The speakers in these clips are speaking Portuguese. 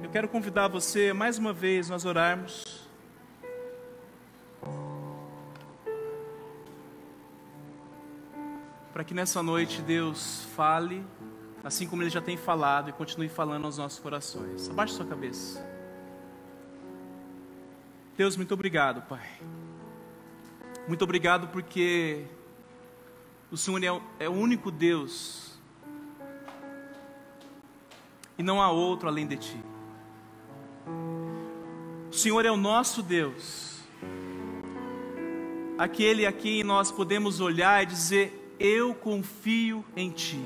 eu quero convidar você, mais uma vez, nós orarmos. Para que nessa noite Deus fale, assim como Ele já tem falado, e continue falando aos nossos corações. Abaixe sua cabeça. Deus, muito obrigado, Pai. Muito obrigado porque o Senhor é o único Deus e não há outro além de Ti. O Senhor é o nosso Deus, aquele a quem nós podemos olhar e dizer: eu confio em Ti,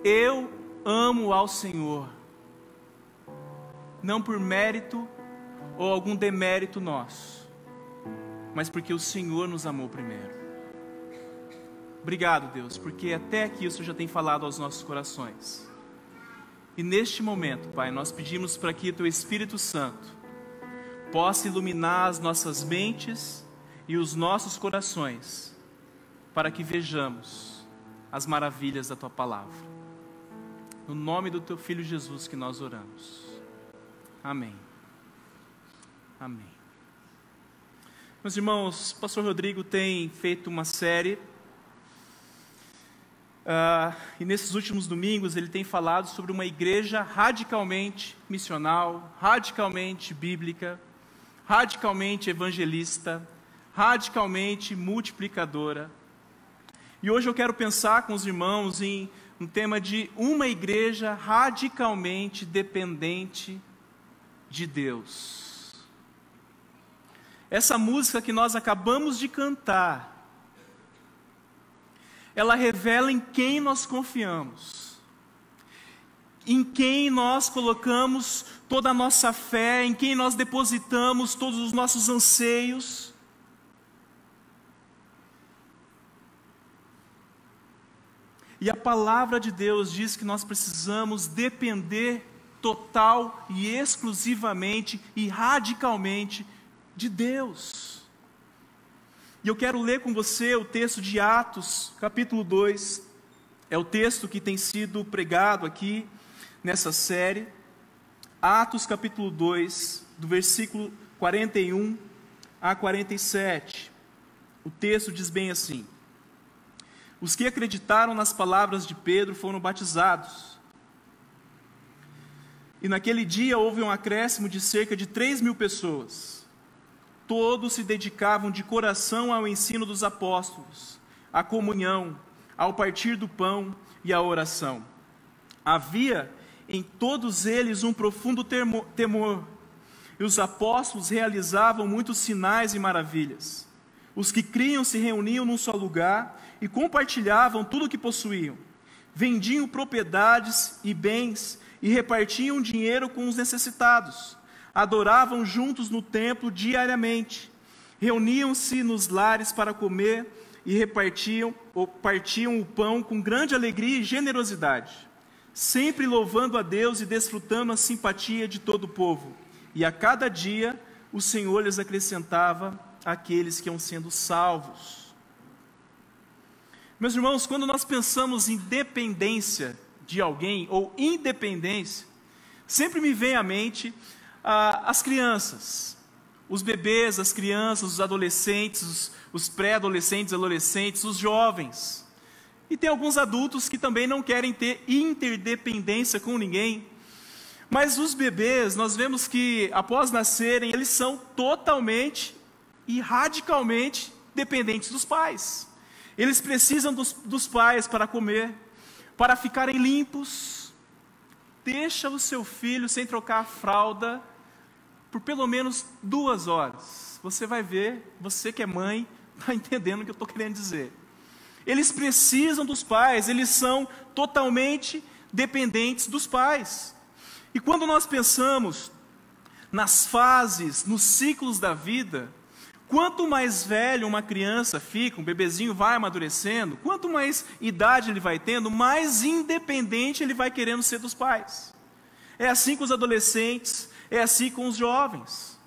eu amo ao Senhor, não por mérito ou algum demérito nosso, mas porque o Senhor nos amou primeiro. Obrigado, Deus, porque até aqui o Senhor já tem falado aos nossos corações. E neste momento, Pai, nós pedimos para que o Teu Espírito Santo possa iluminar as nossas mentes e os nossos corações, para que vejamos as maravilhas da Tua palavra. No nome do Teu Filho Jesus que nós oramos. Amém. Amém. Meus irmãos, o pastor Rodrigo tem feito uma série, e nesses últimos domingos ele tem falado sobre uma igreja radicalmente missional, radicalmente bíblica, radicalmente evangelista, radicalmente multiplicadora. E hoje eu quero pensar com os irmãos em um tema de uma igreja radicalmente dependente de Deus. Essa música que nós acabamos de cantar, ela revela em quem nós confiamos, em quem nós colocamos toda a nossa fé, em quem nós depositamos todos os nossos anseios. E a palavra de Deus diz que nós precisamos depender total e exclusivamente e radicalmente de Deus. E eu quero ler com você o texto de Atos, capítulo 2, é o texto que tem sido pregado aqui nessa série. Atos capítulo 2, do versículo 41 a 47, o texto diz bem assim: os que acreditaram nas palavras de Pedro foram batizados, e naquele dia houve um acréscimo de cerca de 3.000 pessoas. Todos se dedicavam de coração ao ensino dos apóstolos, à comunhão, ao partir do pão e à oração. Havia em todos eles um profundo temor, e os apóstolos realizavam muitos sinais e maravilhas. Os que criam se reuniam num só lugar e compartilhavam tudo o que possuíam. Vendiam propriedades e bens e repartiam dinheiro com os necessitados. Adoravam juntos no templo diariamente, reuniam-se nos lares para comer e partiam o pão com grande alegria e generosidade, sempre louvando a Deus e desfrutando a simpatia de todo o povo. E a cada dia o Senhor lhes acrescentava aqueles que iam sendo salvos. Meus irmãos, quando nós pensamos em dependência de alguém ou independência, sempre me vem à mente as crianças, os bebês, as crianças, os adolescentes, os pré-adolescentes, adolescentes, os jovens. E tem alguns adultos que também não querem ter interdependência com ninguém. Mas os bebês, nós vemos que após nascerem, eles são totalmente e radicalmente dependentes dos pais. Eles precisam dos pais para comer, para ficarem limpos. Deixa o seu filho sem trocar a fralda por pelo menos 2 horas. Você vai ver, você que é mãe, está entendendo o que eu estou querendo dizer. Eles precisam dos pais, eles são totalmente dependentes dos pais. E quando nós pensamos nas fases, nos ciclos da vida, quanto mais velho uma criança fica, um bebezinho vai amadurecendo, quanto mais idade ele vai tendo, mais independente ele vai querendo ser dos pais. É assim com os adolescentes, é assim com os jovens.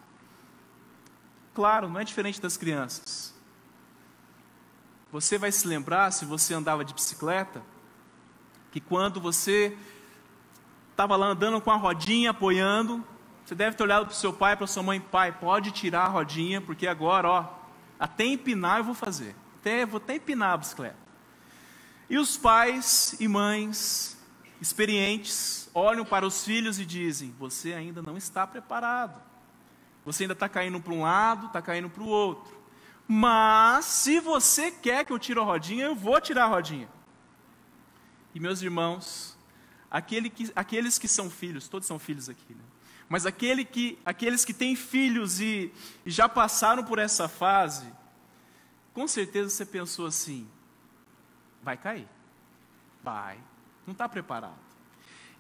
Claro, não é diferente das crianças. Você vai se lembrar, se você andava de bicicleta, que quando você estava lá andando com a rodinha, apoiando. Você deve ter olhado para o seu pai, para a sua mãe: pai, pode tirar a rodinha, porque agora, ó, até empinar eu vou fazer. Vou até empinar a bicicleta. E os pais e mães experientes olham para os filhos e dizem: você ainda não está preparado. Você ainda está caindo para um lado, está caindo para o outro. Mas, se você quer que eu tire a rodinha, eu vou tirar a rodinha. E meus irmãos, aqueles que são filhos, todos são filhos aqui, né? Mas aqueles que têm filhos e já passaram por essa fase, com certeza você pensou assim: vai cair, vai, não está preparado.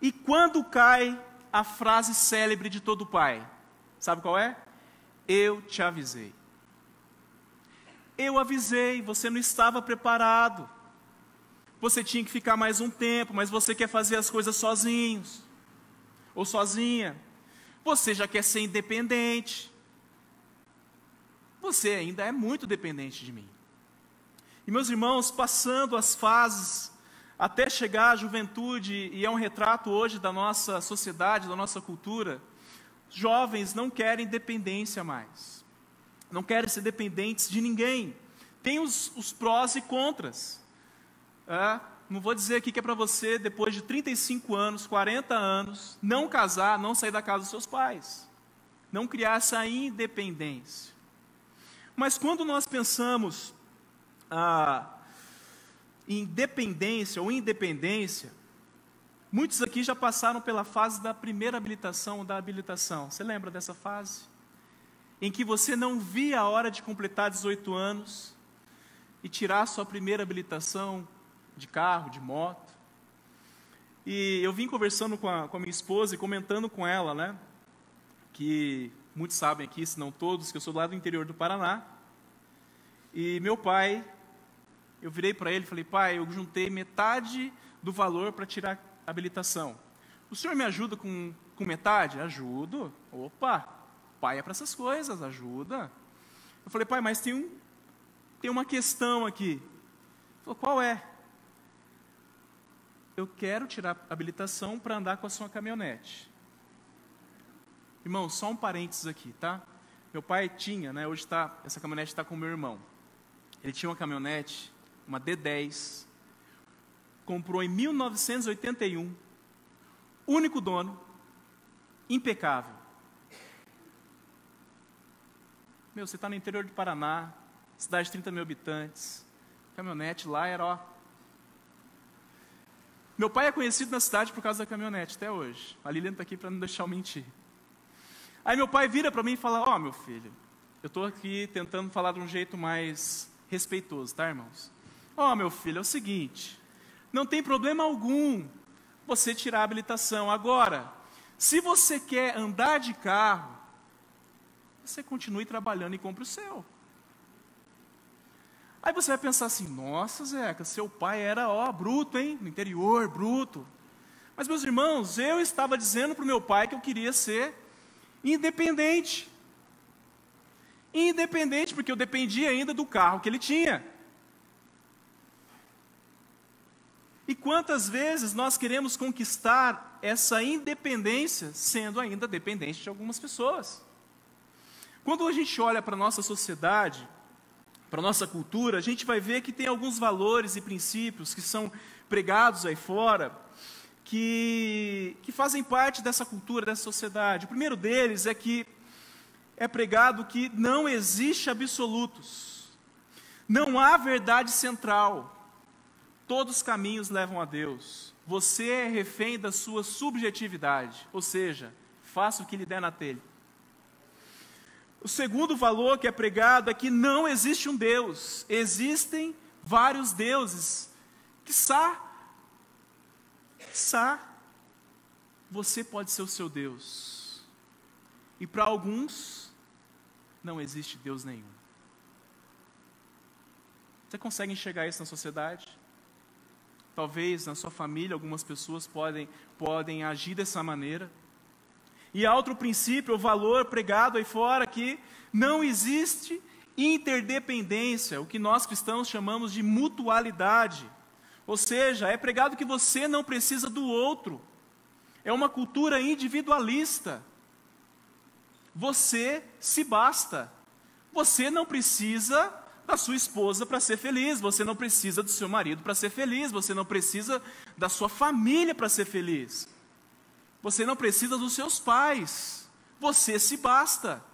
E quando cai a frase célebre de todo pai, sabe qual é? Eu te avisei. Eu avisei, você não estava preparado. Você tinha que ficar mais um tempo, mas você quer fazer as coisas sozinhos, ou sozinha. Você já quer ser independente. Você ainda é muito dependente de mim. E meus irmãos, passando as fases, até chegar à juventude, e é um retrato hoje da nossa sociedade, da nossa cultura, jovens não querem dependência mais. Não querem ser dependentes de ninguém. Tem os prós e contras. Não vou dizer aqui que é para você, depois de 35 anos, 40 anos, não casar, não sair da casa dos seus pais. Não criar essa independência. Mas quando nós pensamos em dependência ou independência, muitos aqui já passaram pela fase da primeira habilitação ou da habilitação. Você lembra dessa fase? Em que você não via a hora de completar 18 anos e tirar a sua primeira habilitação de carro, de moto. E eu vim conversando com a minha esposa e comentando com ela, né, que muitos sabem aqui, se não todos, que eu sou lá do interior do Paraná. E meu pai, eu virei para ele e falei: pai, eu juntei metade do valor para tirar a habilitação. O senhor me ajuda com metade? Ajudo. Opa! Pai é para essas coisas, ajuda. Eu falei: pai, mas tem uma questão aqui. Ele falou: qual é? Eu quero tirar a habilitação para andar com a sua caminhonete. Irmão, só um parênteses aqui, tá? Meu pai tinha, né, hoje essa caminhonete está com o meu irmão. Ele tinha uma caminhonete, uma D10, comprou em 1981, único dono, impecável. Meu, você está no interior do Paraná, cidade de 30 mil habitantes, caminhonete lá era, ó. Meu pai é conhecido na cidade por causa da caminhonete, até hoje. A Lilian está aqui para não deixar eu mentir. Aí meu pai vira para mim e fala: ó, meu filho, eu estou aqui tentando falar de um jeito mais respeitoso, tá, irmãos? Ó, meu filho, é o seguinte, não tem problema algum você tirar a habilitação. Agora, se você quer andar de carro, você continue trabalhando e compre o seu. Aí você vai pensar assim: nossa, Zeca, seu pai era, ó, bruto, hein? No interior, bruto. Mas, meus irmãos, eu estava dizendo para o meu pai que eu queria ser independente. Independente, porque eu dependia ainda do carro que ele tinha. E quantas vezes nós queremos conquistar essa independência, sendo ainda dependente de algumas pessoas? Quando a gente olha para a nossa sociedade, para a nossa cultura, a gente vai ver que tem alguns valores e princípios que são pregados aí fora, que fazem parte dessa cultura, dessa sociedade. O primeiro deles é que é pregado que não existe absolutos, não há verdade central, todos os caminhos levam a Deus, você é refém da sua subjetividade, ou seja, faça o que lhe der na telha. O segundo valor que é pregado é que não existe um Deus, existem vários deuses. Quiçá, você pode ser o seu Deus. E para alguns, não existe Deus nenhum. Você consegue enxergar isso na sociedade? Talvez na sua família algumas pessoas podem agir dessa maneira. E há outro princípio, o valor pregado aí fora, que não existe interdependência, o que nós cristãos chamamos de mutualidade. Ou seja, é pregado que você não precisa do outro. É uma cultura individualista. Você se basta. Você não precisa da sua esposa para ser feliz, você não precisa do seu marido para ser feliz, você não precisa da sua família para ser feliz. Você não precisa dos seus pais. Você se basta.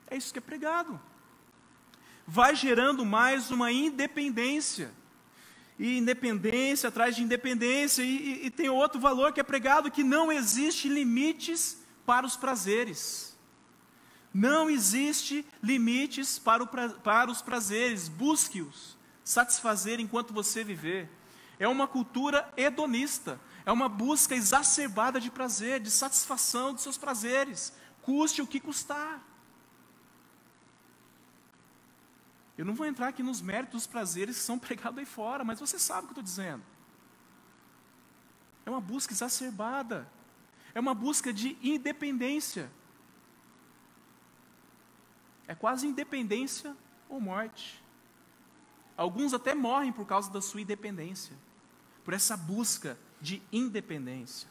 É isso que é pregado. Vai gerando mais uma independência. E independência atrás de independência. E tem outro valor que é pregado, que não existe limites para os prazeres. Não existe limites para os prazeres. Busque-os satisfazer enquanto você viver. É uma cultura hedonista. É uma busca exacerbada de prazer, de satisfação dos seus prazeres. Custe o que custar. Eu não vou entrar aqui nos méritos dos prazeres que são pregados aí fora, mas você sabe o que eu estou dizendo. É uma busca exacerbada. É uma busca de independência. É quase independência ou morte. Alguns até morrem por causa da sua independência, por essa busca de independência.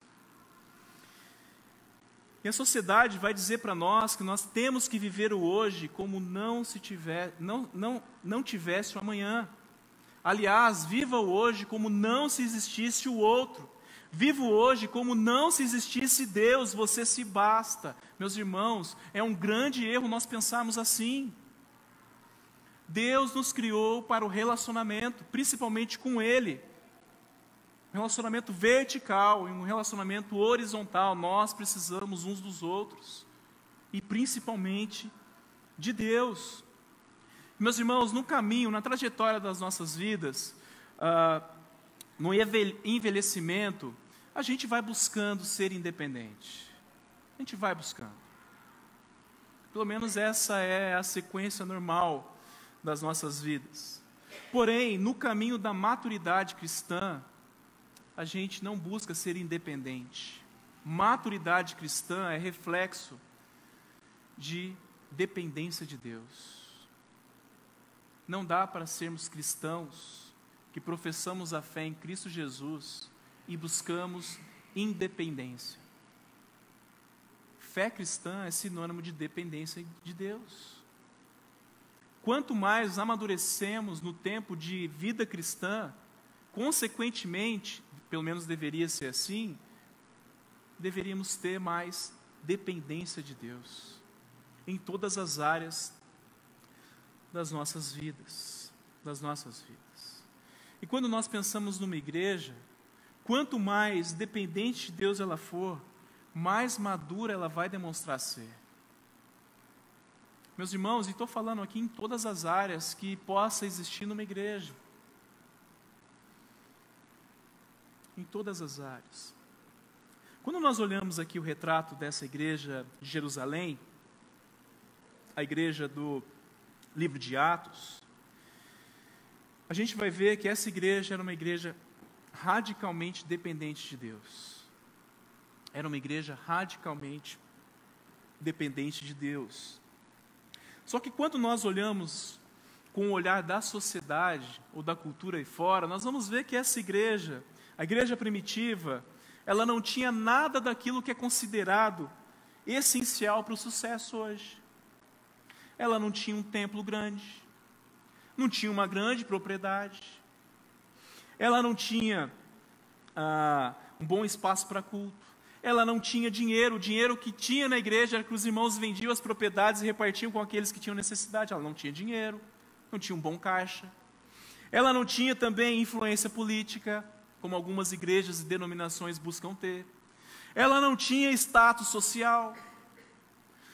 E a sociedade vai dizer para nós que nós temos que viver o hoje como não tivesse o amanhã. Aliás, viva o hoje como não se existisse o outro. Viva o hoje como não se existisse Deus, você se basta. Meus irmãos, é um grande erro nós pensarmos assim. Deus nos criou para o relacionamento, principalmente com Ele. Um relacionamento vertical e um relacionamento horizontal. Nós precisamos uns dos outros. E principalmente de Deus. Meus irmãos, no caminho, na trajetória das nossas vidas, no envelhecimento, a gente vai buscando ser independente. A gente vai buscando. Pelo menos essa é a sequência normal das nossas vidas. Porém, no caminho da maturidade cristã, a gente não busca ser independente. Maturidade cristã é reflexo de dependência de Deus. Não dá para sermos cristãos que professamos a fé em Cristo Jesus e buscamos independência. Fé cristã é sinônimo de dependência de Deus. Quanto mais amadurecemos no tempo de vida cristã, consequentemente, pelo menos deveria ser assim, deveríamos ter mais dependência de Deus em todas as áreas das nossas vidas, E quando nós pensamos numa igreja, quanto mais dependente de Deus ela for, mais madura ela vai demonstrar ser. Meus irmãos, e estou falando aqui em todas as áreas que possa existir numa igreja. Em todas as áreas. Quando nós olhamos aqui o retrato dessa igreja de Jerusalém, a igreja do livro de Atos, a gente vai ver que essa igreja era uma igreja radicalmente dependente de Deus. Era uma igreja radicalmente dependente de Deus. Só que quando nós olhamos com o olhar da sociedade ou da cultura aí fora, nós vamos ver que essa igreja, a igreja primitiva, ela não tinha nada daquilo que é considerado essencial para o sucesso hoje. Ela não tinha um templo grande, não tinha uma grande propriedade, ela não tinha um bom espaço para culto, ela não tinha dinheiro. O dinheiro que tinha na igreja era que os irmãos vendiam as propriedades e repartiam com aqueles que tinham necessidade. Ela não tinha dinheiro, não tinha um bom caixa. Ela não tinha também influência política, como algumas igrejas e denominações buscam ter. Ela não tinha status social.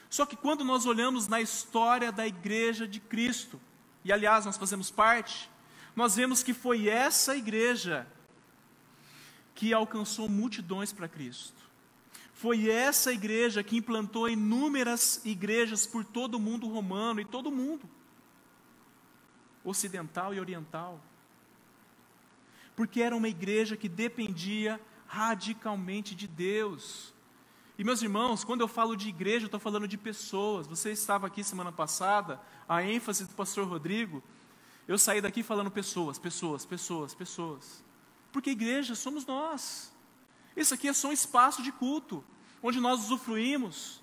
Só que quando nós olhamos na história da igreja de Cristo, e aliás nós fazemos parte, nós vemos que foi essa igreja que alcançou multidões para Cristo. Foi essa igreja que implantou inúmeras igrejas por todo o mundo romano e todo o mundo, ocidental e oriental. Porque era uma igreja que dependia radicalmente de Deus. E meus irmãos, quando eu falo de igreja, eu estou falando de pessoas. Você estava aqui semana passada, a ênfase do pastor Rodrigo, eu saí daqui falando pessoas. Porque igreja somos nós. Isso aqui é só um espaço de culto, onde nós usufruímos.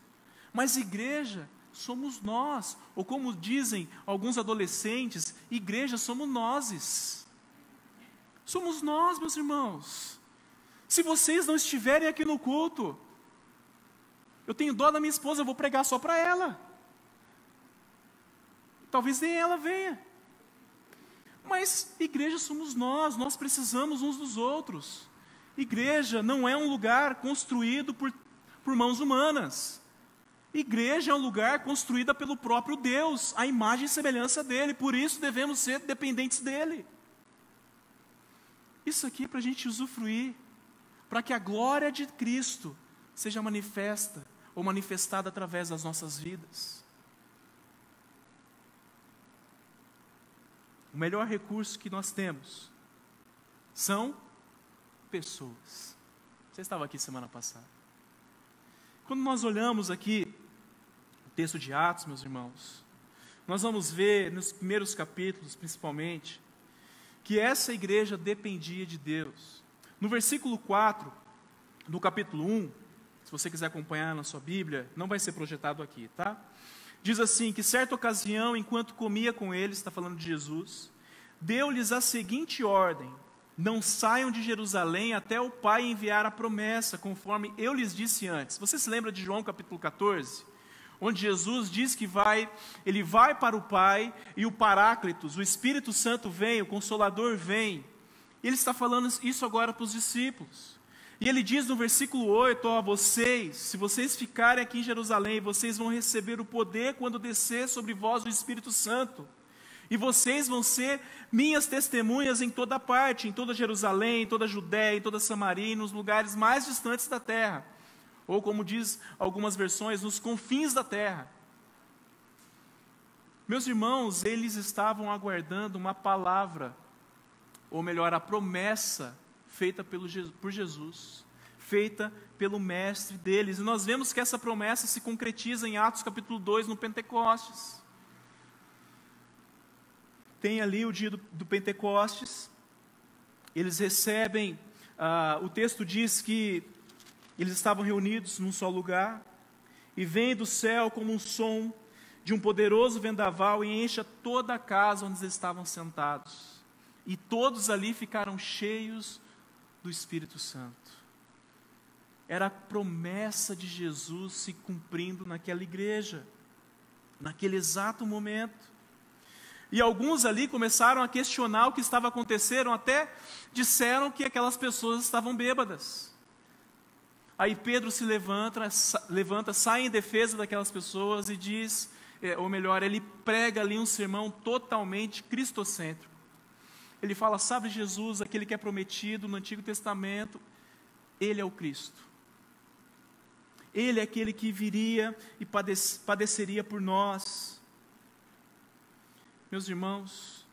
Mas igreja somos nós. Ou como dizem alguns adolescentes, igreja somos nós. Somos nós, meus irmãos. Se vocês não estiverem aqui no culto, eu tenho dó da minha esposa, eu vou pregar só para ela. Talvez nem ela venha. Mas igreja somos nós precisamos uns dos outros. Igreja não é um lugar construído por mãos humanas. Igreja é um lugar construída pelo próprio Deus, a imagem e semelhança dele, por isso devemos ser dependentes dele. Isso aqui é para a gente usufruir, para que a glória de Cristo seja manifesta ou manifestada através das nossas vidas. O melhor recurso que nós temos são pessoas. Você estava aqui semana passada. Quando nós olhamos aqui o texto de Atos, meus irmãos, nós vamos ver nos primeiros capítulos, principalmente, que essa igreja dependia de Deus. No versículo 4, do capítulo 1, se você quiser acompanhar na sua Bíblia, não vai ser projetado aqui, tá? Diz assim, que certa ocasião, enquanto comia com eles, está falando de Jesus, deu-lhes a seguinte ordem: não saiam de Jerusalém até o Pai enviar a promessa, conforme eu lhes disse antes. Você se lembra de João capítulo 14? Onde Jesus diz que ele vai para o Pai, e o Paráclitos, o Espírito Santo vem, o Consolador vem. E ele está falando isso agora para os discípulos. E ele diz no versículo 8, vocês, se vocês ficarem aqui em Jerusalém, vocês vão receber o poder quando descer sobre vós o Espírito Santo. E vocês vão ser minhas testemunhas em toda parte, em toda Jerusalém, em toda a Judéia, em toda a Samaria, e nos lugares mais distantes da terra. Ou como diz algumas versões, nos confins da terra. Meus irmãos, eles estavam aguardando uma palavra, ou melhor, a promessa feita por Jesus, feita pelo mestre deles. E nós vemos que essa promessa se concretiza em Atos capítulo 2, no Pentecostes. Tem ali o dia do Pentecostes, eles recebem, o texto diz que eles estavam reunidos num só lugar, e vem do céu como um som de um poderoso vendaval e enche toda a casa onde eles estavam sentados. E todos ali ficaram cheios do Espírito Santo. Era a promessa de Jesus se cumprindo naquela igreja, naquele exato momento. E alguns ali começaram a questionar o que estava acontecendo, até disseram que aquelas pessoas estavam bêbadas. Aí Pedro se levanta, sai em defesa daquelas pessoas e diz, ou melhor, ele prega ali um sermão totalmente cristocêntrico. Ele fala, sabe Jesus, aquele que é prometido no Antigo Testamento, ele é o Cristo. Ele é aquele que viria e padeceria por nós. Meus irmãos,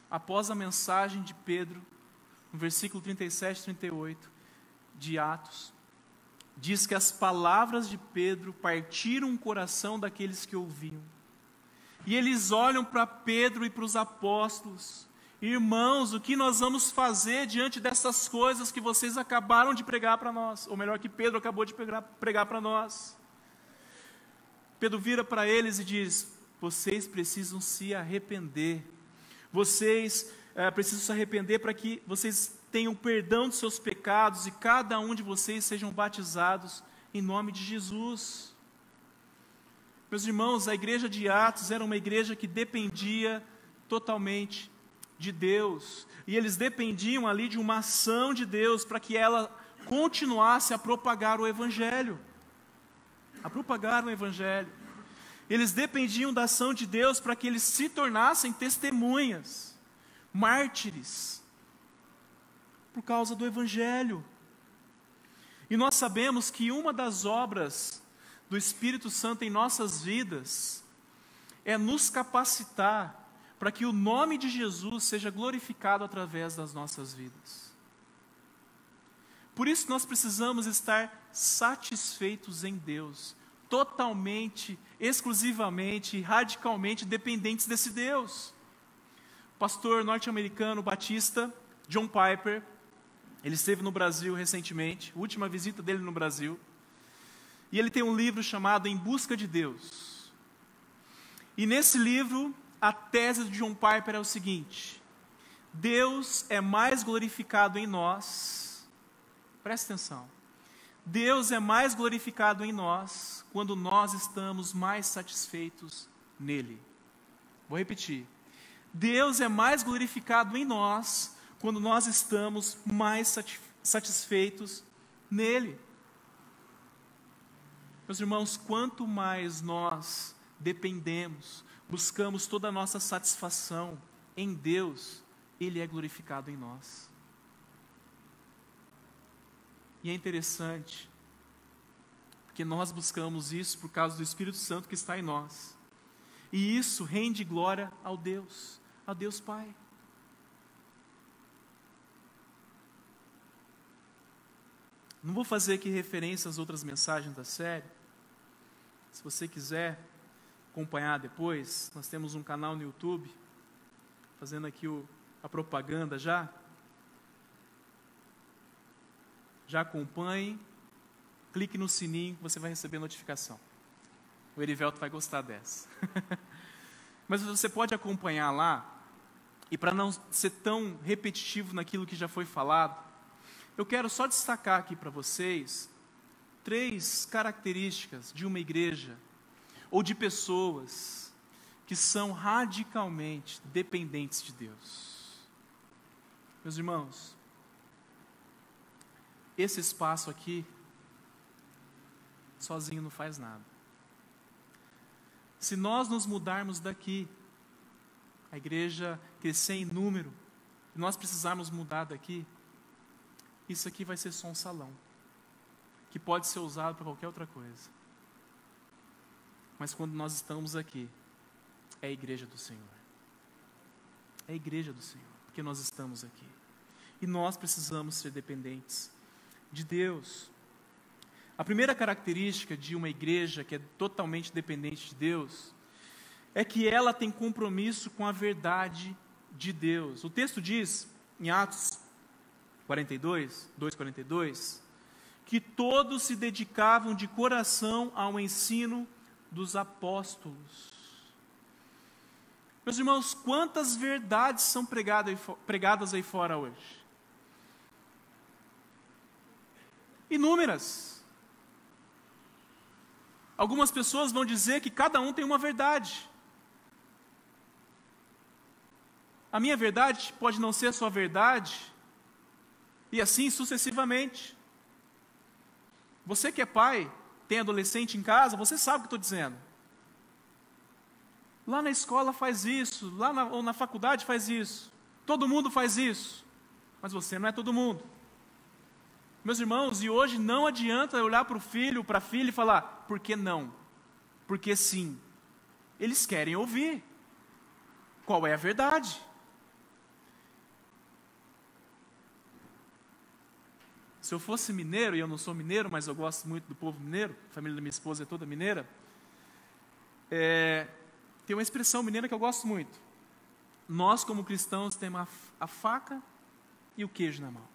após a mensagem de Pedro, no versículo 37 e 38 de Atos, diz que as palavras de Pedro partiram o coração daqueles que ouviam. E eles olham para Pedro e para os apóstolos: irmãos, o que nós vamos fazer diante dessas coisas que vocês acabaram de pregar para nós? Ou melhor, que Pedro acabou de pregar para nós. Pedro vira para eles e diz: vocês precisam se arrepender. Vocês precisam se arrepender para que vocês tenham perdão dos seus pecados e cada um de vocês sejam batizados em nome de Jesus. Meus irmãos, a igreja de Atos era uma igreja que dependia totalmente de Deus. E eles dependiam ali de uma ação de Deus para que ela continuasse a propagar o Evangelho. A propagar o Evangelho. Eles dependiam da ação de Deus para que eles se tornassem testemunhas, mártires, por causa do Evangelho. E nós sabemos que uma das obras do Espírito Santo em nossas vidas é nos capacitar para que o nome de Jesus seja glorificado através das nossas vidas. Por isso nós precisamos estar satisfeitos em Deus, totalmente, exclusivamente, radicalmente dependentes desse Deus. O pastor norte-americano batista John Piper, ele esteve no Brasil recentemente, última visita dele no Brasil, e ele tem um livro chamado Em Busca de Deus. E nesse livro, a tese de John Piper é o seguinte: Deus é mais glorificado em nós, presta atenção, Deus é mais glorificado em nós quando nós estamos mais satisfeitos nele. Vou repetir. Deus é mais glorificado em nós quando nós estamos mais satisfeitos nele. Meus irmãos, quanto mais nós dependemos, buscamos toda a nossa satisfação em Deus, Ele é glorificado em nós. E é interessante, porque nós buscamos isso por causa do Espírito Santo que está em nós. E isso rende glória ao Deus Pai. Não vou fazer aqui referência às outras mensagens da série. Se você quiser acompanhar depois, nós temos um canal no YouTube, fazendo aqui a propaganda já. Já acompanhe, clique no sininho que você vai receber notificação. O Erivelto vai gostar dessa. Mas você pode acompanhar lá, e para não ser tão repetitivo naquilo que já foi falado, eu quero só destacar aqui para vocês 3 características de uma igreja, ou de pessoas, que são radicalmente dependentes de Deus. Meus irmãos, esse espaço aqui, sozinho não faz nada. Se nós nos mudarmos daqui, a igreja crescer em número, e nós precisarmos mudar daqui, isso aqui vai ser só um salão, que pode ser usado para qualquer outra coisa. Mas quando nós estamos aqui, é a igreja do Senhor. É a igreja do Senhor, porque nós estamos aqui. E nós precisamos ser dependentes de Deus. A primeira característica de uma igreja que é totalmente dependente de Deus é que ela tem compromisso com a verdade de Deus. O texto diz, em Atos 2:42, que todos se dedicavam de coração ao ensino dos apóstolos. Meus irmãos, quantas verdades são pregadas aí fora hoje? Inúmeras. Algumas pessoas vão dizer que cada um tem uma verdade. A minha verdade pode não ser a sua verdade, e assim sucessivamente. Você que é pai, tem adolescente em casa, você sabe o que estou dizendo. Lá na escola faz isso, ou na faculdade faz isso. Todo mundo faz isso, mas você não é todo mundo. Meus irmãos, e hoje não adianta olhar para o filho, para a filha e falar, por que não? Porque sim. Eles querem ouvir qual é a verdade. Se eu fosse mineiro, e eu não sou mineiro, mas eu gosto muito do povo mineiro, a família da minha esposa é toda mineira, tem uma expressão mineira que eu gosto muito. Nós, como cristãos, temos a faca e o queijo na mão.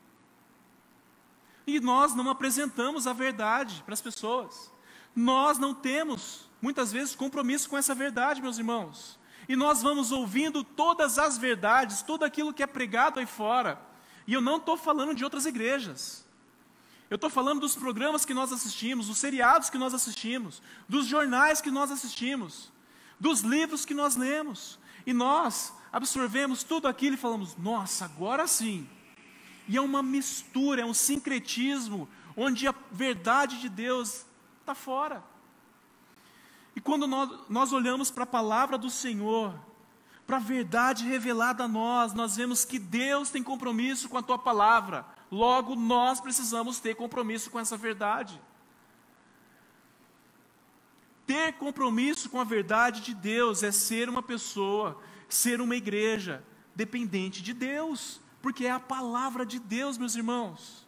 E nós não apresentamos a verdade para as pessoas. Nós não temos, muitas vezes, compromisso com essa verdade, meus irmãos. E nós vamos ouvindo todas as verdades, tudo aquilo que é pregado aí fora. E eu não estou falando de outras igrejas. Eu estou falando dos programas que nós assistimos, dos seriados que nós assistimos, dos jornais que nós assistimos, dos livros que nós lemos. E nós absorvemos tudo aquilo e falamos, nossa, agora sim. E é uma mistura, é um sincretismo, onde a verdade de Deus está fora. E quando nós olhamos para a palavra do Senhor, para a verdade revelada a nós vemos que Deus tem compromisso com a tua palavra. Logo, nós precisamos ter compromisso com essa verdade. Ter compromisso com a verdade de Deus é ser uma pessoa, ser uma igreja dependente de Deus. Porque é a palavra de Deus, meus irmãos.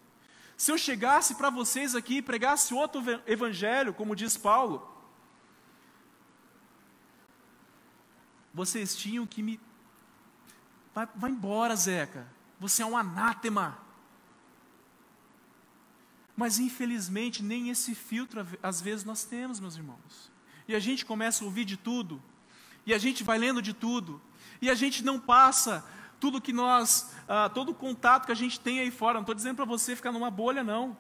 Se eu chegasse para vocês aqui e pregasse outro evangelho, como diz Paulo, vocês tinham que me... Vai embora, Zeca. você é um anátema. Mas infelizmente nem esse filtro às vezes nós temos, meus irmãos. E a gente começa a ouvir de tudo, e a gente vai lendo de tudo, e a gente não passa tudo que nós, todo o contato que a gente tem aí fora. Não estou dizendo para você ficar numa bolha, não.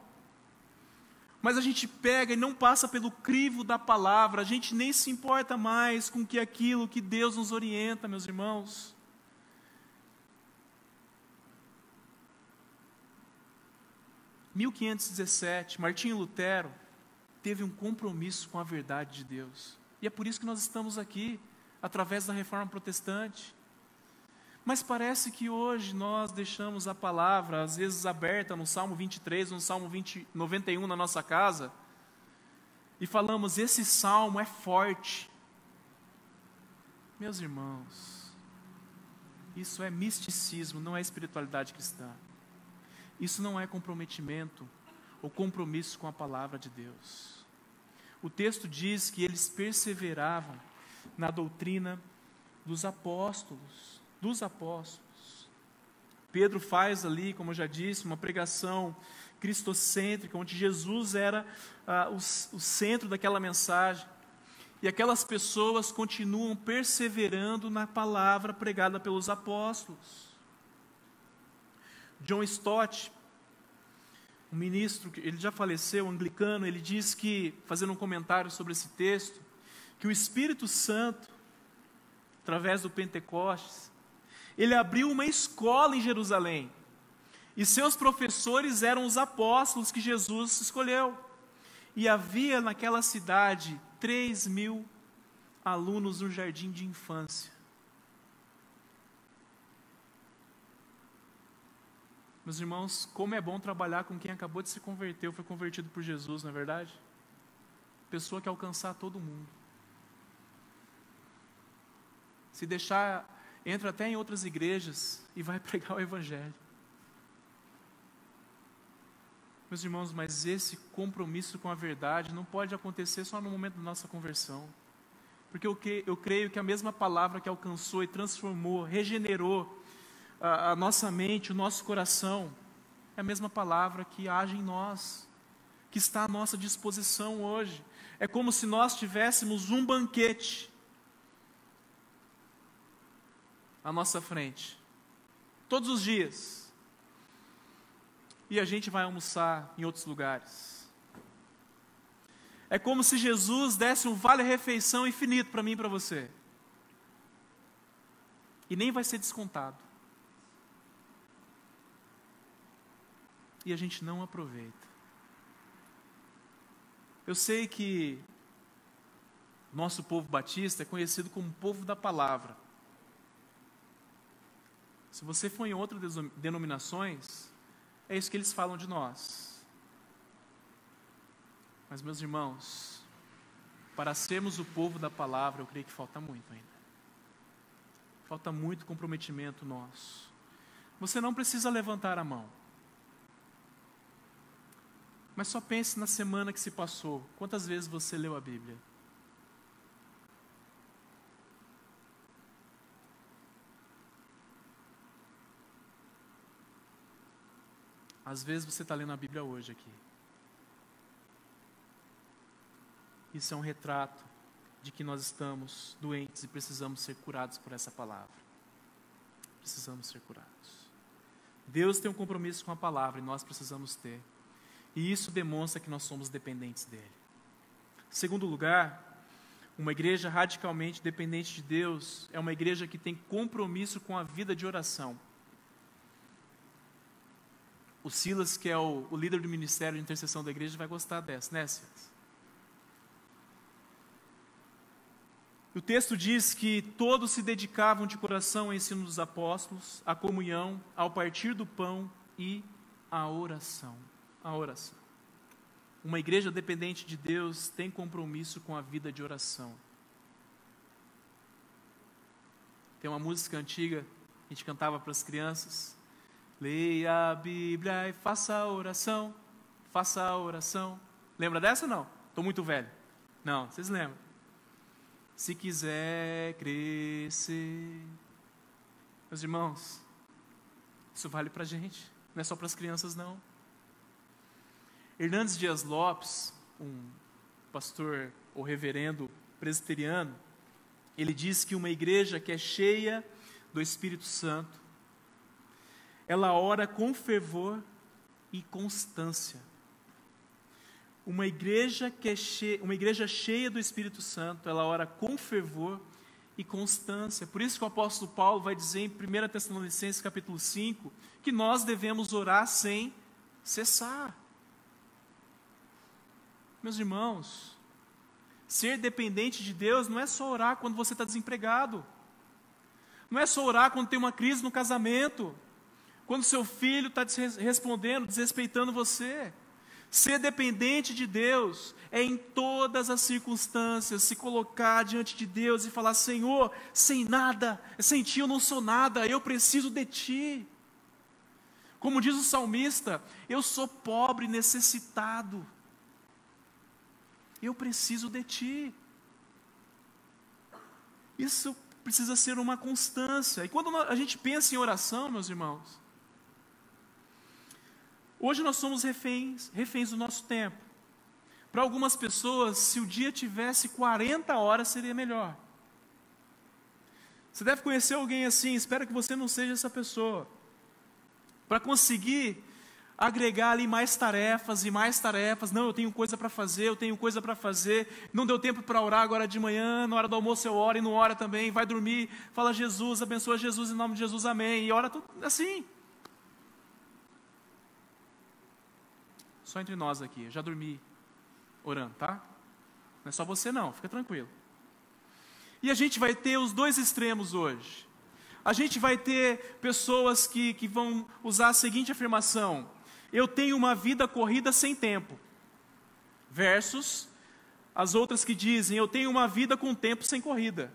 Mas a gente pega e não passa pelo crivo da palavra, a gente nem se importa mais com aquilo que Deus nos orienta, meus irmãos. Em 1517, Martinho Lutero teve um compromisso com a verdade de Deus. E é por isso que nós estamos aqui, através da Reforma Protestante. Mas parece que hoje nós deixamos a palavra, às vezes aberta no Salmo 23, no Salmo 91 na nossa casa, e falamos, esse salmo é forte. Meus irmãos, isso é misticismo, não é espiritualidade cristã. Isso não é comprometimento ou compromisso com a palavra de Deus. O texto diz que eles perseveravam na doutrina dos apóstolos. Pedro faz ali, como eu já disse, uma pregação cristocêntrica, onde Jesus era o centro daquela mensagem. E aquelas pessoas continuam perseverando na palavra pregada pelos apóstolos. John Stott, um ministro, ele já faleceu, anglicano, ele diz que, fazendo um comentário sobre esse texto, que o Espírito Santo, através do Pentecostes, ele abriu uma escola em Jerusalém, e seus professores eram os apóstolos que Jesus escolheu, e havia naquela cidade 3.000 alunos no jardim de infância. Meus irmãos, como é bom trabalhar com quem acabou de se converter, ou foi convertido por Jesus, não é verdade? Pessoa que alcançar todo mundo. Se deixar, entra até em outras igrejas e vai pregar o Evangelho. Meus irmãos, mas esse compromisso com a verdade não pode acontecer só no momento da nossa conversão. Porque eu creio que a mesma palavra que alcançou e transformou, regenerou a nossa mente, o nosso coração, é a mesma palavra que age em nós, que está à nossa disposição hoje. É como se nós tivéssemos um banquete à nossa frente, todos os dias, e a gente vai almoçar em outros lugares. É como se Jesus desse um vale-refeição infinito para mim e para você, e nem vai ser descontado, e a gente não aproveita. Eu sei que nosso povo batista é conhecido como povo da palavra. Se você for em outras denominações, é isso que eles falam de nós. Mas, meus irmãos, para sermos o povo da palavra, eu creio que falta muito ainda. Falta muito comprometimento nosso. Você não precisa levantar a mão. Mas só pense na semana que se passou. Quantas vezes você leu a Bíblia? Às vezes você está lendo a Bíblia hoje aqui. Isso é um retrato de que nós estamos doentes e precisamos ser curados por essa palavra. Precisamos ser curados. Deus tem um compromisso com a palavra e nós precisamos ter. E isso demonstra que nós somos dependentes dele. Segundo lugar, uma igreja radicalmente dependente de Deus é uma igreja que tem compromisso com a vida de oração. O Silas, que é o líder do ministério de intercessão da igreja, vai gostar dessa, né, Silas? O texto diz que todos se dedicavam de coração ao ensino dos apóstolos, à comunhão, ao partir do pão e à oração. A oração. Uma igreja dependente de Deus tem compromisso com a vida de oração. Tem uma música antiga, a gente cantava para as crianças. Leia a Bíblia e faça a oração, faça a oração. Lembra dessa ou não? Estou muito velho. Não, vocês lembram? Se quiser crescer. Meus irmãos, Isso vale para a gente, não é só para as crianças, não. Hernandes Dias Lopes, um pastor ou reverendo presbiteriano, ele diz que uma igreja que é cheia do Espírito Santo, ela ora com fervor e constância. Uma igreja cheia do Espírito Santo, ela ora com fervor e constância. Por isso que o apóstolo Paulo vai dizer em 1 Tessalonicenses capítulo 5, que nós devemos orar sem cessar. Meus irmãos, ser dependente de Deus não é só orar quando você está desempregado, não é só orar quando tem uma crise no casamento, quando seu filho está respondendo, desrespeitando você. Ser dependente de Deus é em todas as circunstâncias se colocar diante de Deus e falar: Senhor, sem nada, sem Ti eu não sou nada, eu preciso de Ti. Como diz o salmista, eu sou pobre, necessitado, eu preciso de Ti. Isso precisa ser uma constância. E quando a gente pensa em oração, meus irmãos, hoje nós somos reféns do nosso tempo. Para algumas pessoas, se o dia tivesse 40 horas, seria melhor. Você deve conhecer alguém assim, espero que você não seja essa pessoa. Para conseguir agregar ali mais tarefas e mais tarefas. Não, eu tenho coisa para fazer, não deu tempo para orar agora de manhã, na hora do almoço eu oro e não ora também, vai dormir, fala Jesus, abençoa Jesus, em nome de Jesus, amém, e ora tudo assim. Só entre nós aqui, eu já dormi orando, tá? Não é só você não, fica tranquilo. E a gente vai ter os dois extremos hoje. A gente vai ter pessoas que vão usar a seguinte afirmação: eu tenho uma vida corrida sem tempo. Versus as outras que dizem: eu tenho uma vida com tempo sem corrida.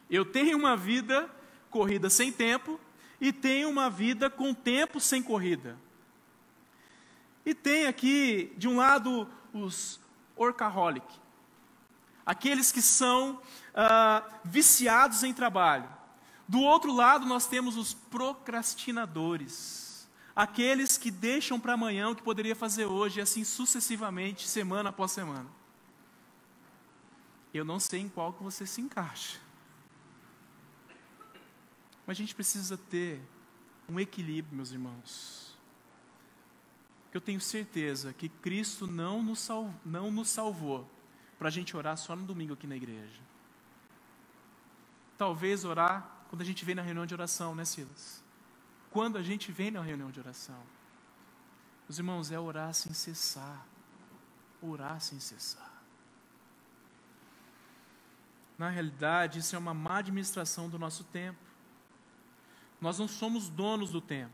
Eu tenho uma vida corrida sem tempo e tenho uma vida com tempo sem corrida. E tem aqui, de um lado, os workaholic, aqueles que são viciados em trabalho. Do outro lado, nós temos os procrastinadores, aqueles que deixam para amanhã o que poderia fazer hoje, e assim sucessivamente, semana após semana. Eu não sei em qual que você se encaixa, mas a gente precisa ter um equilíbrio, meus irmãos. Eu tenho certeza que Cristo não nos salvou para a gente orar só no domingo aqui na igreja. Talvez orar quando a gente vem na reunião de oração, né, Silas? Quando a gente vem na reunião de oração. Os irmãos, é orar sem cessar. Orar sem cessar. Na realidade, isso é uma má administração do nosso tempo. Nós não somos donos do tempo,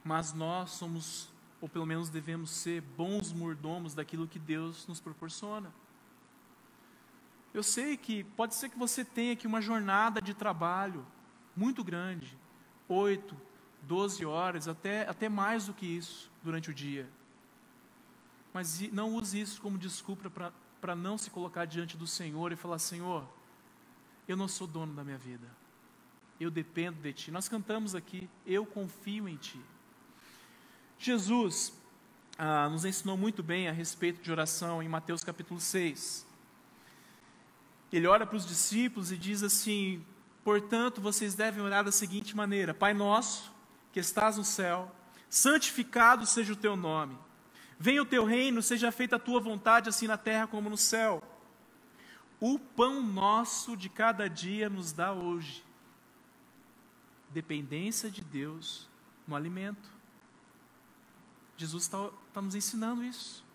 mas nós somos, ou pelo menos devemos ser, bons mordomos daquilo que Deus nos proporciona. Eu sei que pode ser que você tenha aqui uma jornada de trabalho muito grande, 8, 12 horas, até mais do que isso durante o dia. Mas não use isso como desculpa para não se colocar diante do Senhor e falar: Senhor, eu não sou dono da minha vida, eu dependo de Ti. Nós cantamos aqui: eu confio em Ti. Jesus nos ensinou muito bem a respeito de oração em Mateus capítulo 6. Ele ora para os discípulos e diz assim: portanto, vocês devem orar da seguinte maneira: Pai nosso, que estás no céu, santificado seja o teu nome. Venha o teu reino, seja feita a tua vontade, assim na terra como no céu. O pão nosso de cada dia nos dá hoje. Dependência de Deus no alimento. Jesus está nos ensinando isso.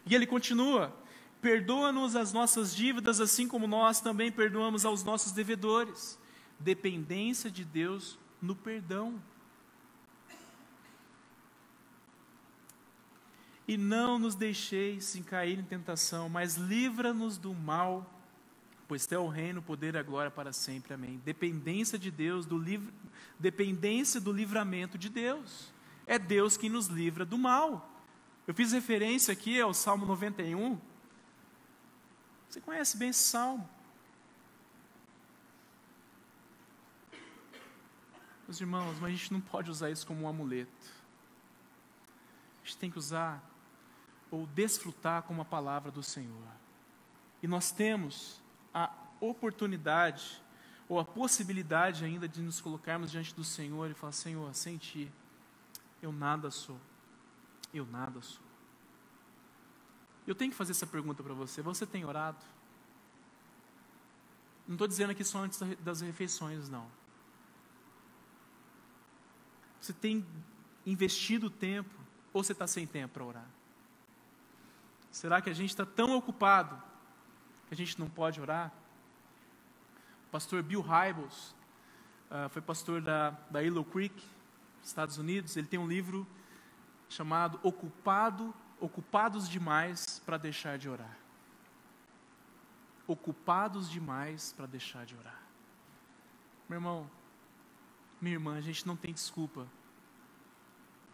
E ele continua: perdoa-nos as nossas dívidas, assim como nós também perdoamos aos nossos devedores. Dependência de Deus no perdão. E não nos deixeis cair em tentação, mas livra-nos do mal, pois teu é o reino, o poder e a glória para sempre. Amém. Dependência de Deus, dependência do livramento de Deus. É Deus quem nos livra do mal. Eu fiz referência aqui ao Salmo 91. Você conhece bem esse salmo? Meus irmãos, mas a gente não pode usar isso como um amuleto. A gente tem que usar ou desfrutar como a palavra do Senhor. E nós temos a oportunidade ou a possibilidade ainda de nos colocarmos diante do Senhor e falar: Senhor, sem Ti, eu nada sou. Eu nada sou. Eu tenho que fazer essa pergunta para você. Você tem orado? Não estou dizendo aqui só antes das refeições, não. Você tem investido tempo ou você está sem tempo para orar? Será que a gente está tão ocupado que a gente não pode orar? O pastor Bill Hybels foi pastor da Willow Creek, Estados Unidos. Ele tem um livro chamado Ocupados Demais para Deixar de Orar. Ocupados demais para deixar de orar. Meu irmão, minha irmã, a gente não tem desculpa.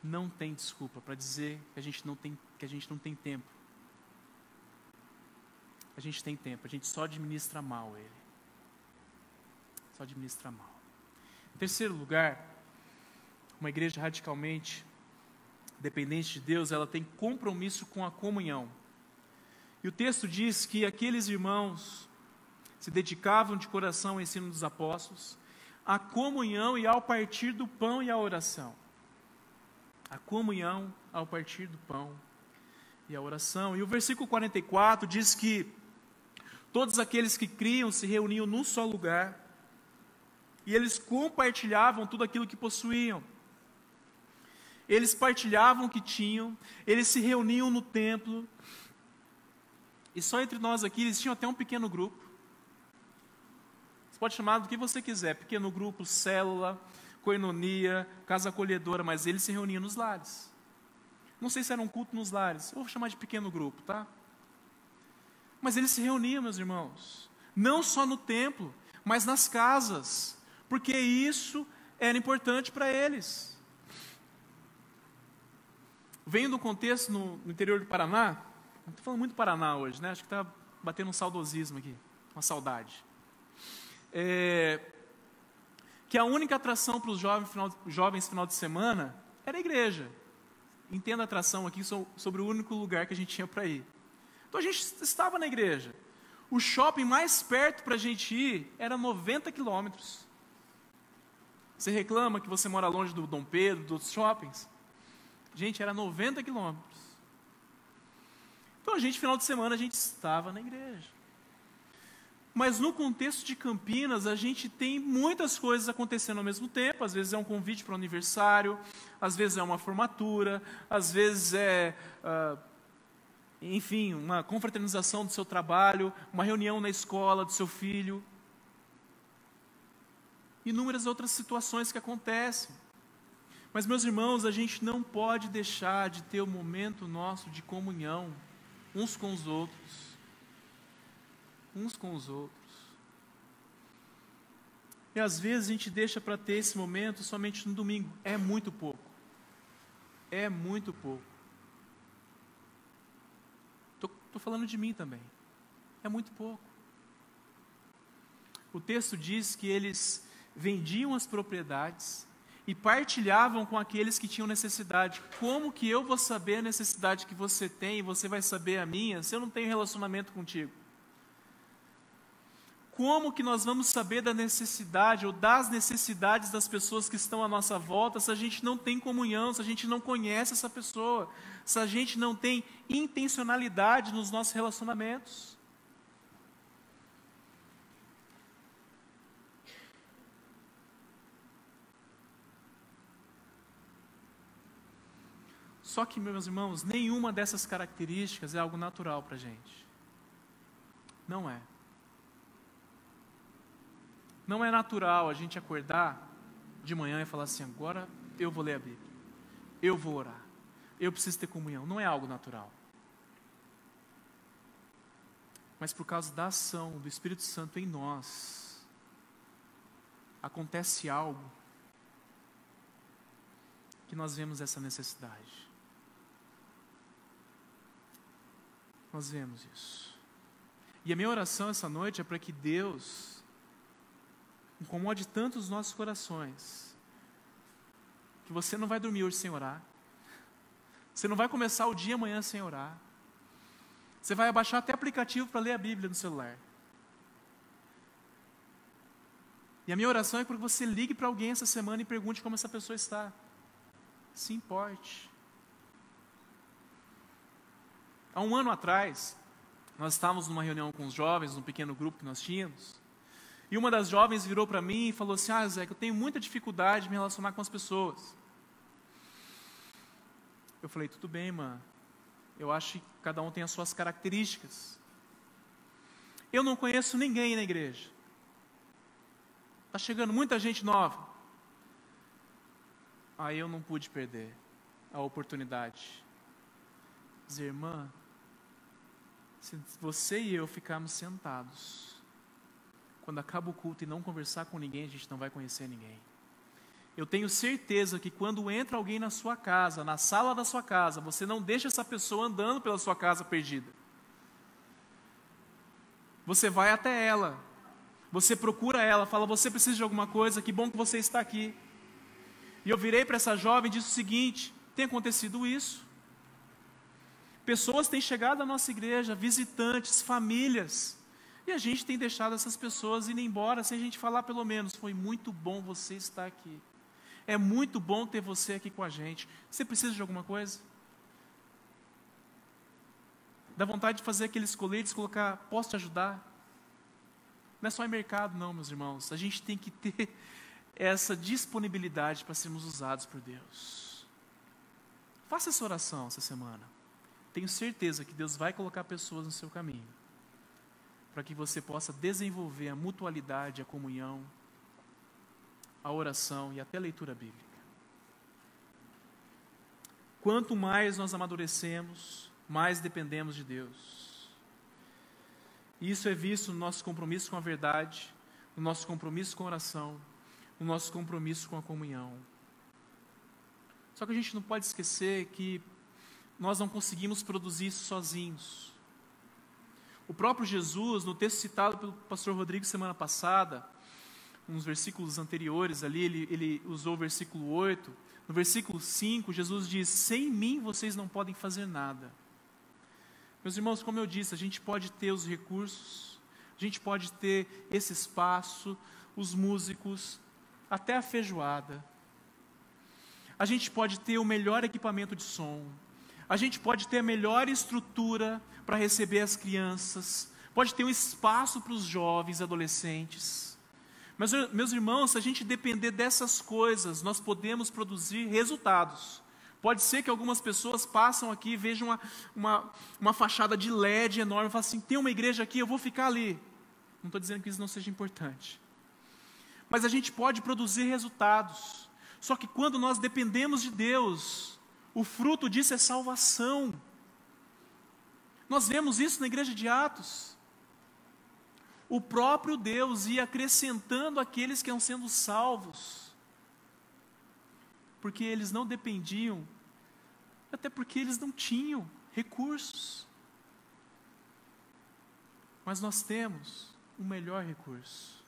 Não tem desculpa para dizer que a gente não tem tempo. A gente tem tempo, a gente só administra mal ele. Só administra mal. Em terceiro lugar, uma igreja radicalmente dependente de Deus, ela tem compromisso com a comunhão. E o texto diz que aqueles irmãos se dedicavam de coração ao ensino dos apóstolos, à comunhão e ao partir do pão e à oração. A comunhão ao partir do pão e a oração. E o versículo 44 diz que todos aqueles que criam se reuniam num só lugar e eles compartilhavam tudo aquilo que possuíam. Eles partilhavam o que tinham, eles se reuniam no templo. E só entre nós aqui, eles tinham até um pequeno grupo. Você pode chamar do que você quiser, pequeno grupo, célula, coinonia, casa acolhedora, mas eles se reuniam nos lares. Não sei se era um culto nos lares, eu vou chamar de pequeno grupo, tá? Mas eles se reuniam, meus irmãos, não só no templo, mas nas casas, porque isso era importante para eles. Venho do contexto no interior do Paraná. Estou falando muito do Paraná hoje, né? Acho que está batendo um saudosismo aqui, uma saudade. Que a única atração para os jovens final de semana era a igreja. Entenda a atração aqui sobre o único lugar que a gente tinha para ir. Então a gente estava na igreja. O shopping mais perto para a gente ir era 90 quilômetros. Você reclama que você mora longe do Dom Pedro, dos shoppings? Gente, era 90 quilômetros. Então a gente, final de semana, a gente estava na igreja. Mas no contexto de Campinas, a gente tem muitas coisas acontecendo ao mesmo tempo. Às vezes é um convite para um aniversário, às vezes é uma formatura, às vezes é, enfim, uma confraternização do seu trabalho, uma reunião na escola do seu filho. Inúmeras outras situações que acontecem. Mas, meus irmãos, a gente não pode deixar de ter o momento nosso de comunhão, uns com os outros. Uns com os outros. E às vezes a gente deixa para ter esse momento somente no domingo. É muito pouco. É muito pouco. Estou falando de mim também. É muito pouco. O texto diz que eles vendiam as propriedades e partilhavam com aqueles que tinham necessidade. Como que eu vou saber a necessidade que você tem e você vai saber a minha se eu não tenho relacionamento contigo? Como que nós vamos saber da necessidade ou das necessidades das pessoas que estão à nossa volta se a gente não tem comunhão, se a gente não conhece essa pessoa, se a gente não tem intencionalidade nos nossos relacionamentos? Só que, meus irmãos, nenhuma dessas características é algo natural para a gente. Não é. Não é natural a gente acordar de manhã e falar assim: agora eu vou ler a Bíblia, eu vou orar, eu preciso ter comunhão. Não é algo natural. Mas por causa da ação do Espírito Santo em nós, acontece algo que nós vemos essa necessidade. Nós vemos isso. E a minha oração essa noite é para que Deus incomode tanto os nossos corações, que você não vai dormir hoje sem orar. Você não vai começar o dia amanhã sem orar. Você vai abaixar até aplicativo para ler a Bíblia no celular. E a minha oração é para que você ligue para alguém essa semana e pergunte como essa pessoa está. Se importe. Há um ano atrás, nós estávamos numa reunião com os jovens, num pequeno grupo que nós tínhamos, e uma das jovens virou para mim e falou assim: Zé, eu tenho muita dificuldade de me relacionar com as pessoas. Eu falei: tudo bem, mano, eu acho que cada um tem as suas características. Eu não conheço ninguém na igreja. Está chegando muita gente nova. Aí eu não pude perder a oportunidade. Dizer: irmã, se você e eu ficarmos sentados, quando acaba o culto e não conversar com ninguém, a gente não vai conhecer ninguém. Eu tenho certeza que quando entra alguém na sua casa, na sala da sua casa, você não deixa essa pessoa andando pela sua casa perdida. Você vai até ela, você procura ela, fala: você precisa de alguma coisa, que bom que você está aqui. E eu virei para essa jovem e disse o seguinte: tem acontecido isso. Pessoas têm chegado à nossa igreja, visitantes, famílias, e a gente tem deixado essas pessoas ir embora sem a gente falar pelo menos: foi muito bom você estar aqui. É muito bom ter você aqui com a gente. Você precisa de alguma coisa? Dá vontade de fazer aqueles coletes, colocar: posso te ajudar? Não é só em mercado não, meus irmãos. A gente tem que ter essa disponibilidade para sermos usados por Deus. Faça essa oração essa semana. Tenho certeza que Deus vai colocar pessoas no seu caminho, para que você possa desenvolver a mutualidade, a comunhão, a oração e até a leitura bíblica. Quanto mais nós amadurecemos, mais dependemos de Deus. E isso é visto no nosso compromisso com a verdade, no nosso compromisso com a oração, no nosso compromisso com a comunhão. Só que a gente não pode esquecer que nós não conseguimos produzir isso sozinhos. O próprio Jesus, no texto citado pelo pastor Rodrigo semana passada, nos versículos anteriores ali, ele usou o versículo 8, no versículo 5, Jesus diz: sem mim vocês não podem fazer nada. Meus irmãos, como eu disse, a gente pode ter os recursos, a gente pode ter esse espaço, os músicos, até a feijoada. A gente pode ter o melhor equipamento de som, a gente pode ter a melhor estrutura para receber as crianças, pode ter um espaço para os jovens e adolescentes. Mas, meus irmãos, se a gente depender dessas coisas, nós podemos produzir resultados. Pode ser que algumas pessoas passam aqui e vejam uma fachada de LED enorme e falam assim: tem uma igreja aqui, eu vou ficar ali. Não estou dizendo que isso não seja importante. Mas a gente pode produzir resultados. Só que quando nós dependemos de Deus, o fruto disso é salvação. Nós vemos isso na igreja de Atos. O próprio Deus ia acrescentando aqueles que iam sendo salvos, porque eles não dependiam, até porque eles não tinham recursos. Mas nós temos o melhor recurso,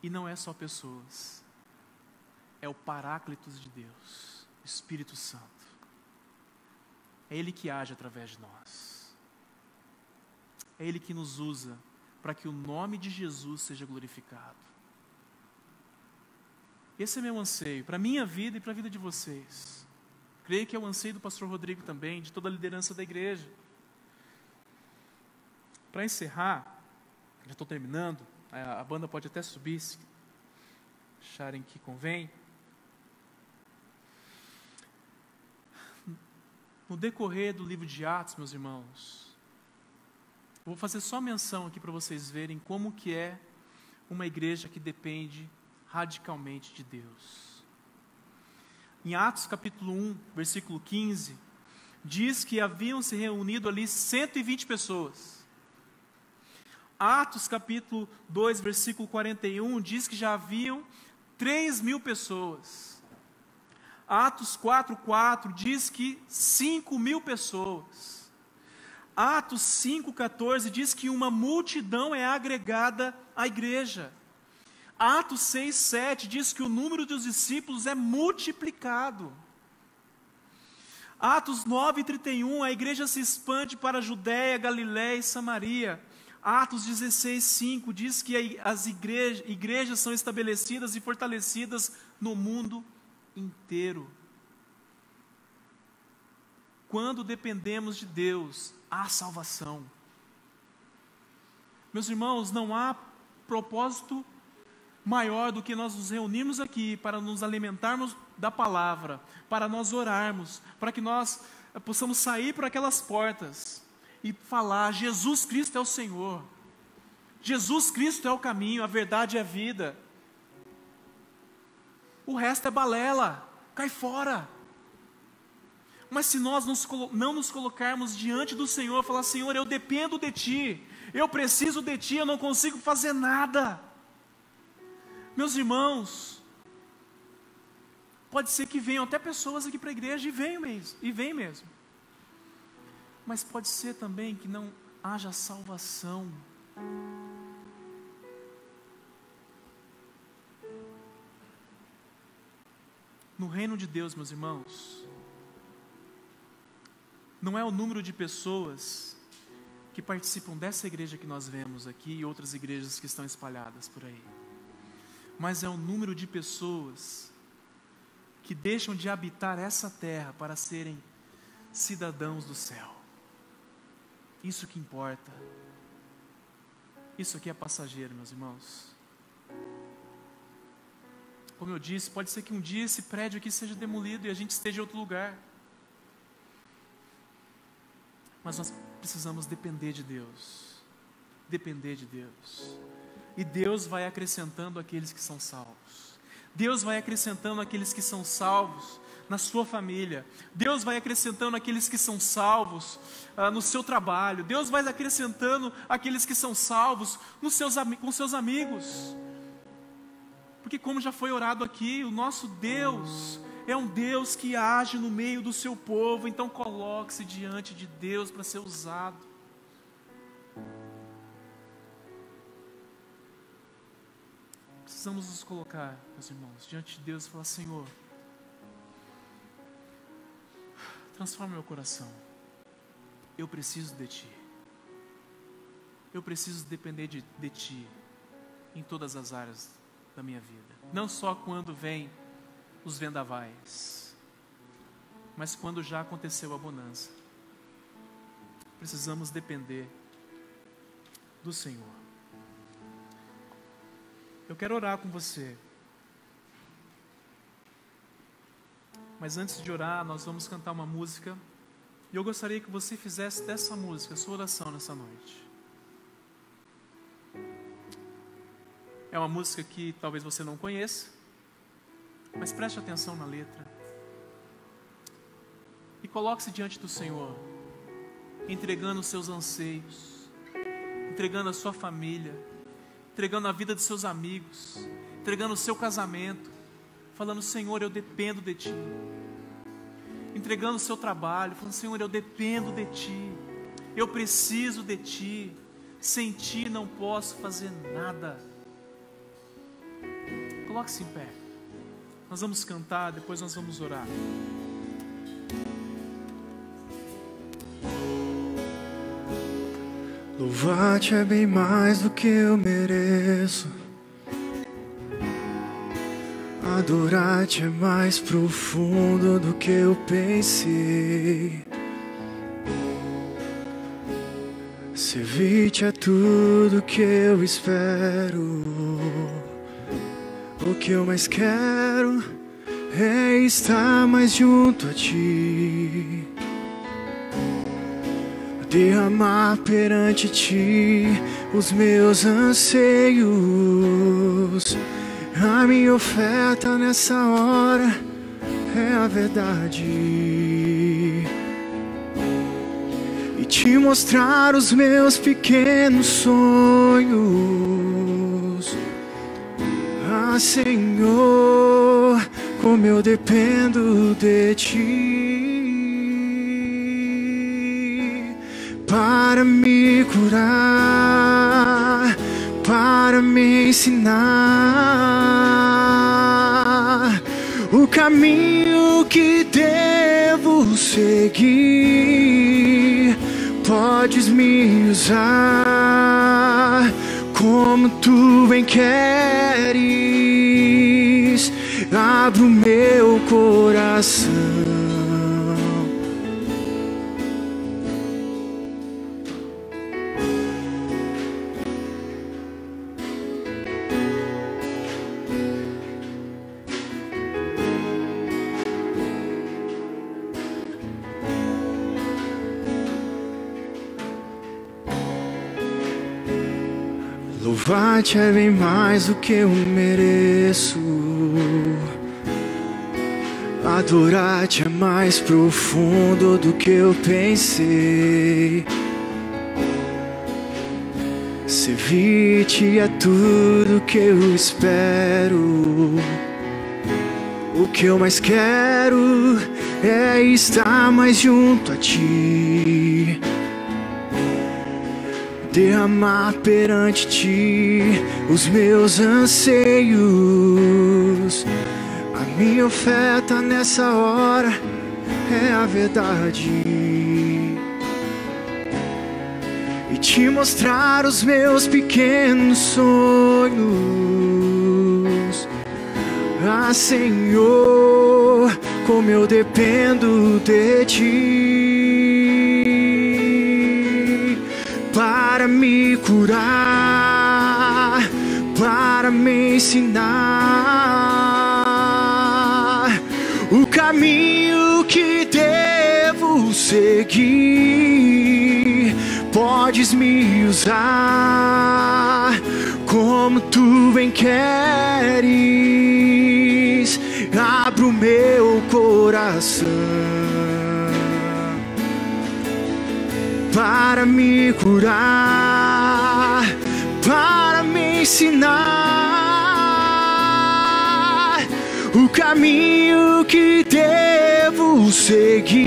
e não é só pessoas, é o Paráclitos de Deus, o Espírito Santo. É Ele que age através de nós. É Ele que nos usa para que o nome de Jesus seja glorificado. Esse é meu anseio, para a minha vida e para a vida de vocês. Creio que é o anseio do pastor Rodrigo também, de toda a liderança da igreja. Para encerrar, já estou terminando, a banda pode até subir, se acharem que convém. No decorrer do livro de Atos, meus irmãos, eu vou fazer só menção aqui para vocês verem como que é uma igreja que depende radicalmente de Deus. Em Atos capítulo 1, versículo 15, diz que haviam se reunido ali 120 pessoas. Atos capítulo 2, versículo 41, diz que já haviam 3.000 pessoas. Atos 4:4 diz que 5.000 pessoas. Atos 5:14 diz que uma multidão é agregada à igreja. Atos 6, 7 diz que o número dos discípulos é multiplicado. Atos 9, 31, a igreja se expande para a Judéia, Galiléia e Samaria. Atos 16, 5 diz que as igrejas são estabelecidas e fortalecidas no mundo inteiro. Quando dependemos de Deus, há salvação. Meus irmãos, não há propósito maior do que nós nos reunirmos aqui para nos alimentarmos da palavra, para nós orarmos, para que nós possamos sair por aquelas portas e falar: Jesus Cristo é o Senhor, Jesus Cristo é o caminho, a verdade e a vida. O resto é balela, cai fora. Mas se nós não nos colocarmos diante do Senhor, falar: Senhor, eu dependo de Ti, eu preciso de Ti, eu não consigo fazer nada. Meus irmãos, pode ser que venham até pessoas aqui para a igreja, e vem mesmo. Mas pode ser também que não haja salvação. No reino de Deus, meus irmãos, não é o número de pessoas que participam dessa igreja que nós vemos aqui e outras igrejas que estão espalhadas por aí, mas é o número de pessoas que deixam de habitar essa terra para serem cidadãos do céu. Isso que importa. Isso aqui é passageiro, meus irmãos. Como eu disse, pode ser que um dia esse prédio aqui seja demolido e a gente esteja em outro lugar. Mas nós precisamos depender de Deus. Depender de Deus. E Deus vai acrescentando aqueles que são salvos. Deus vai acrescentando aqueles que são salvos na sua família. Deus vai acrescentando aqueles que são salvos no seu trabalho. Deus vai acrescentando aqueles que são salvos com seus amigos. Porque, como já foi orado aqui, o nosso Deus é um Deus que age no meio do seu povo. Então coloque-se diante de Deus para ser usado. Precisamos nos colocar, meus irmãos, diante de Deus e falar: Senhor, transforma meu coração. Eu preciso de Ti. Eu preciso depender de Ti em todas as áreas da minha vida. Não só quando vem os vendavais, mas quando já aconteceu a bonança. Precisamos depender do Senhor. Eu quero orar com você. Mas antes de orar, nós vamos cantar uma música. E eu gostaria que você fizesse dessa música a sua oração nessa noite. É uma música que talvez você não conheça, mas preste atenção na letra. E coloque-se diante do Senhor, entregando os seus anseios, entregando a sua família, entregando a vida de seus amigos, entregando o seu casamento, falando: Senhor, eu dependo de Ti. Entregando o seu trabalho, falando: Senhor, eu dependo de Ti, eu preciso de Ti, sem Ti não posso fazer nada. Coloque-se em pé. Nós vamos cantar, depois nós vamos orar. Louvar-te é bem mais do que eu mereço. Adorar-te é mais profundo do que eu pensei. Servir-te é tudo que eu espero. O que eu mais quero é estar mais junto a Ti. Derramar perante Ti os meus anseios. A minha oferta nessa hora é a verdade. E Te mostrar os meus pequenos sonhos. Ah, Senhor, como eu dependo de Ti para me curar, para para me ensinar o caminho que devo seguir. Podes me usar como tu bem queres. Abro meu coração. Louvar-te é bem mais do que eu mereço. Adorar-te é mais profundo do que eu pensei. Servir-te é tudo que eu espero. O que eu mais quero é estar mais junto a ti. Derramar perante ti os meus anseios. A minha oferta nessa hora é a verdade. E te mostrar os meus pequenos sonhos. Ah, Senhor, como eu dependo de ti. Para me curar, para me ensinar o caminho que devo seguir. Podes me usar como tu bem queres. Abro meu coração para me curar, para me ensinar o caminho que devo seguir.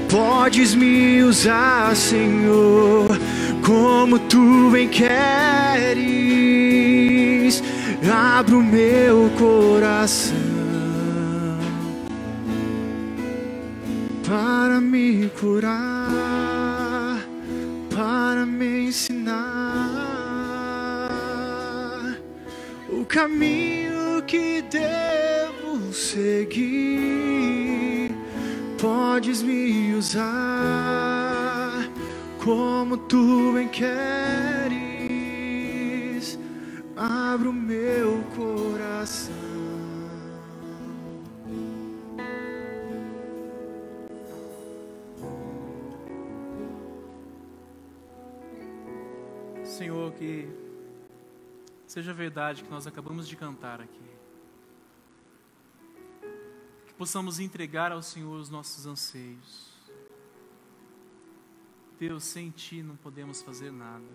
Podes me usar, Senhor, como tu bem queres. Abro meu coração para me curar, para me ensinar o caminho que devo seguir. Podes me usar como tu bem queres. Abro meu coração. Senhor, que seja verdade que nós acabamos de cantar aqui. Que possamos entregar ao Senhor os nossos anseios. Deus, sem Ti não podemos fazer nada.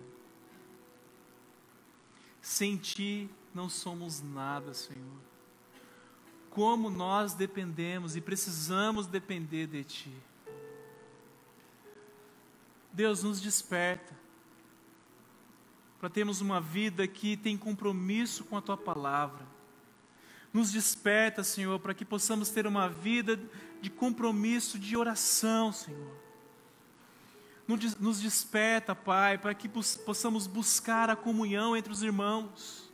Sem Ti não somos nada, Senhor. Como nós dependemos e precisamos depender de Ti. Deus, nos desperta para termos uma vida que tem compromisso com a Tua Palavra. Nos desperta, Senhor, para que possamos ter uma vida de compromisso, de oração, Senhor. Nos desperta, Pai, para que possamos buscar a comunhão entre os irmãos.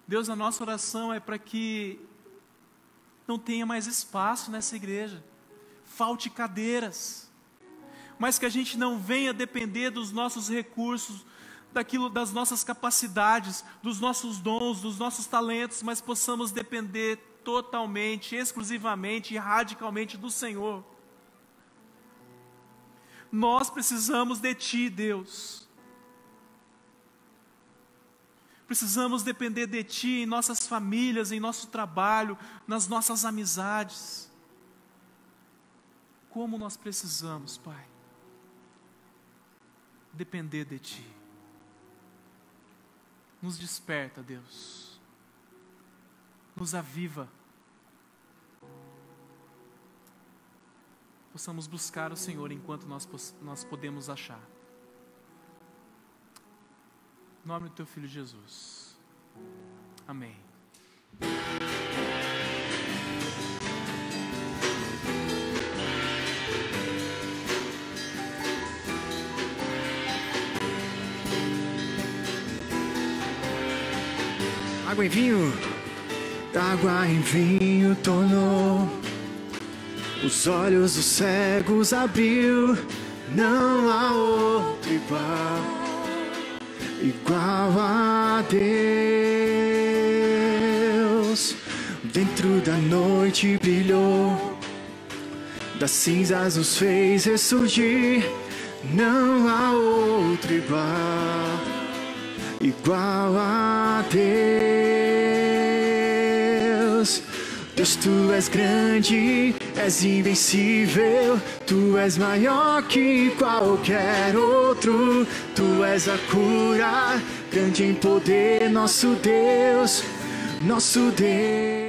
Deus, a nossa oração é para que não tenha mais espaço nessa igreja, falte cadeiras, mas que a gente não venha depender dos nossos recursos, das nossas capacidades, dos nossos dons, dos nossos talentos, mas possamos depender totalmente, exclusivamente e radicalmente do Senhor. Nós precisamos de Ti, Deus. Precisamos depender de Ti em nossas famílias, em nosso trabalho, nas nossas amizades. Como nós precisamos, Pai, depender de Ti. Nos desperta, Deus. Nos aviva. Possamos buscar o Senhor enquanto nós podemos achar. Em nome do teu Filho Jesus. Amém. Água em vinho, água em vinho tornou, os olhos dos cegos abriu, não há outro igual a Deus. Dentro da noite brilhou, das cinzas nos fez ressurgir, não há outro igual a Deus. Deus, tu és grande, és invencível, tu és maior que qualquer outro, tu és a cura, grande em poder, nosso Deus, nosso Deus.